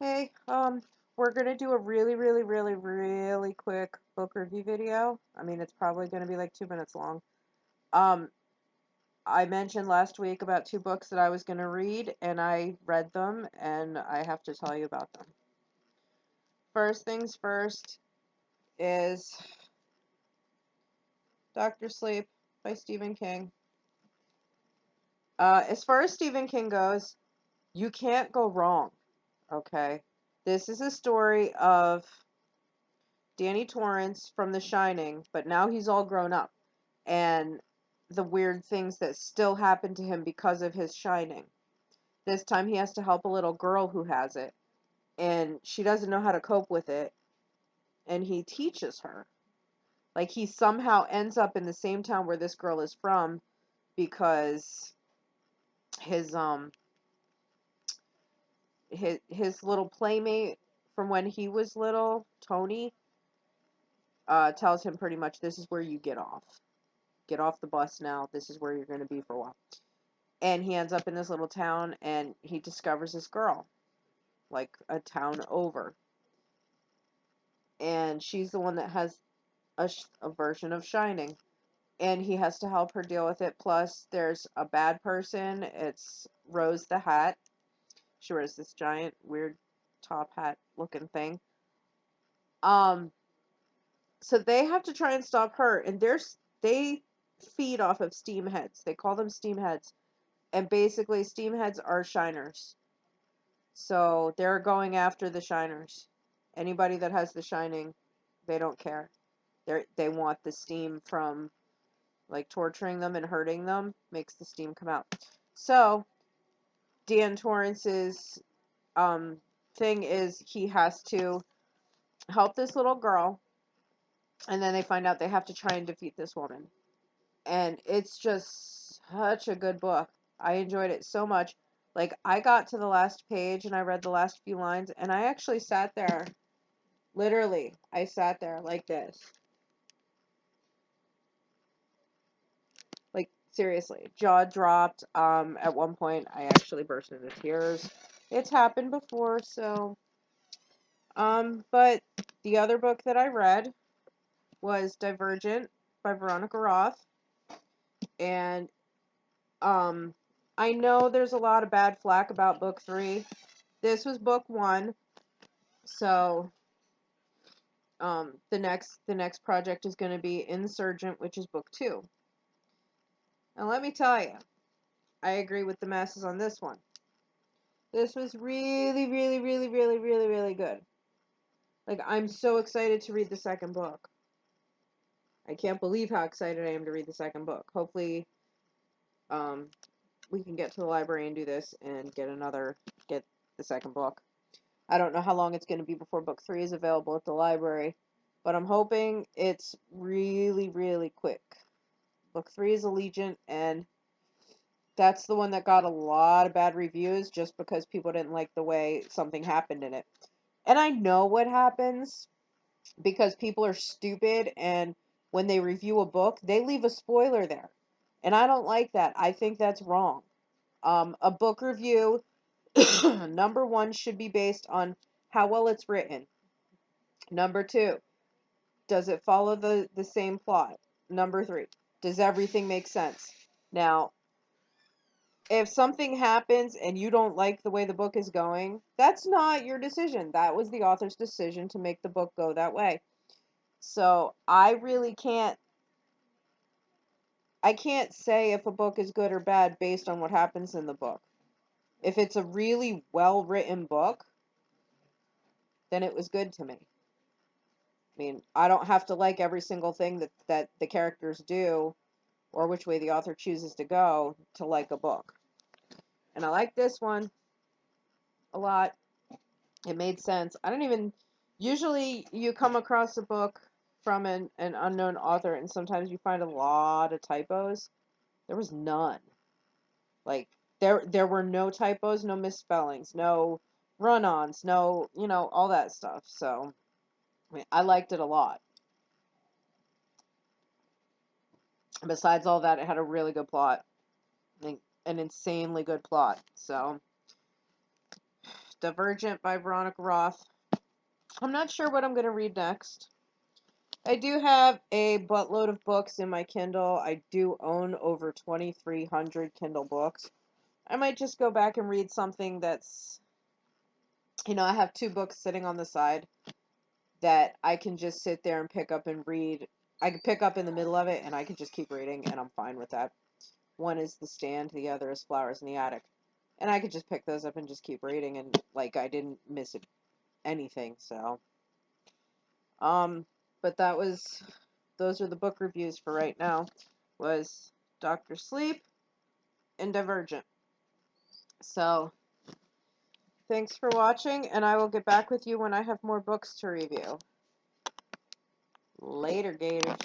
Hey, we're gonna do a really quick book review video. I mean, it's probably gonna be like 2 minutes long. Um, I mentioned last week about two books that I was gonna read, and I read them, and I have to tell you about them. First things first is Doctor Sleep by Stephen King. As far as Stephen King goes, you can't go wrong, okay? This is a story of Danny Torrance from The Shining, but now he's all grown up, and the weird things that still happen to him because of his shining. This time he has to help a little girl who has it, and she doesn't know how to cope with it, and he teaches her. Like, he somehow ends up in the same town where this girl is from because his his little playmate from when he was little, Tony, tells him pretty much, this is where you get off. Get off the bus now. This is where you're going to be for a while. And he ends up in this little town, and he discovers this girl, like a town over. And she's the one that has a version of Shining. And he has to help her deal with it. Plus, there's a bad person. It's Rose the Hat. She wears this giant, weird top hat looking thing. Um, so they have to try and stop her, and they feed off of steam heads. They call them steam heads. And basically, steam heads are shiners. So they're going after the shiners. Anybody that has the shining, they don't care. They want the steam from, like, torturing them and hurting them, makes the steam come out. So Dan Torrance's thing is he has to help this little girl, and then they find out they have to try and defeat this woman. And it's just such a good book. I enjoyed it so much. Like, I got to the last page and I read the last few lines, and I actually sat there. Literally, I sat there like this. Like, seriously, jaw dropped. At one point, I actually burst into tears. It's happened before, so. But the other book that I read was Divergent by Veronica Roth. And, I know there's a lot of bad flack about book 3. This was book 1. So, the next project is going to be Insurgent, which is book 2. And let me tell you, I agree with the masses on this one. This was really good. Like, I'm so excited to read the second book. I can't believe how excited I am to read the second book. Hopefully, we can get to the library and do this and get the second book. I don't know how long it's going to be before book 3 is available at the library, but I'm hoping it's really quick. Book 3 is Allegiant, and that's the one that got a lot of bad reviews just because people didn't like the way something happened in it. And I know what happens because people are stupid, and when they review a book, they leave a spoiler there. And I don't like that. I think that's wrong. A book review, number 1, should be based on how well it's written. Number 2, does it follow the same plot? Number 3, does everything make sense? Now, if something happens and you don't like the way the book is going, that's not your decision. That was the author's decision to make the book go that way. So I really can't say if a book is good or bad based on what happens in the book. If it's a really well-written book, then it was good to me. I mean, I don't have to like every single thing that the characters do or which way the author chooses to go to like a book. And I like this one a lot. It made sense. I don't even... Usually you come across a book from an unknown author, and sometimes you find a lot of typos. There was none. Like, there were no typos, no misspellings, no run-ons, no, all that stuff. So, I mean, I liked it a lot. Besides all that, it had a really good plot. Like, an insanely good plot. So, Divergent by Veronica Roth. I'm not sure what I'm going to read next. I do have a buttload of books in my Kindle. I do own over 2,300 Kindle books. I might just go back and read something that's, I have 2 books sitting on the side that I can just sit there and pick up and read. I can pick up in the middle of it and I can just keep reading, and I'm fine with that. One is The Stand, the other is Flowers in the Attic. And I could just pick those up and just keep reading, and like I didn't miss anything, so but those are the book reviews for right now. Was Dr. Sleep and Divergent. So thanks for watching, and I will get back with you when I have more books to review. Later, Gators.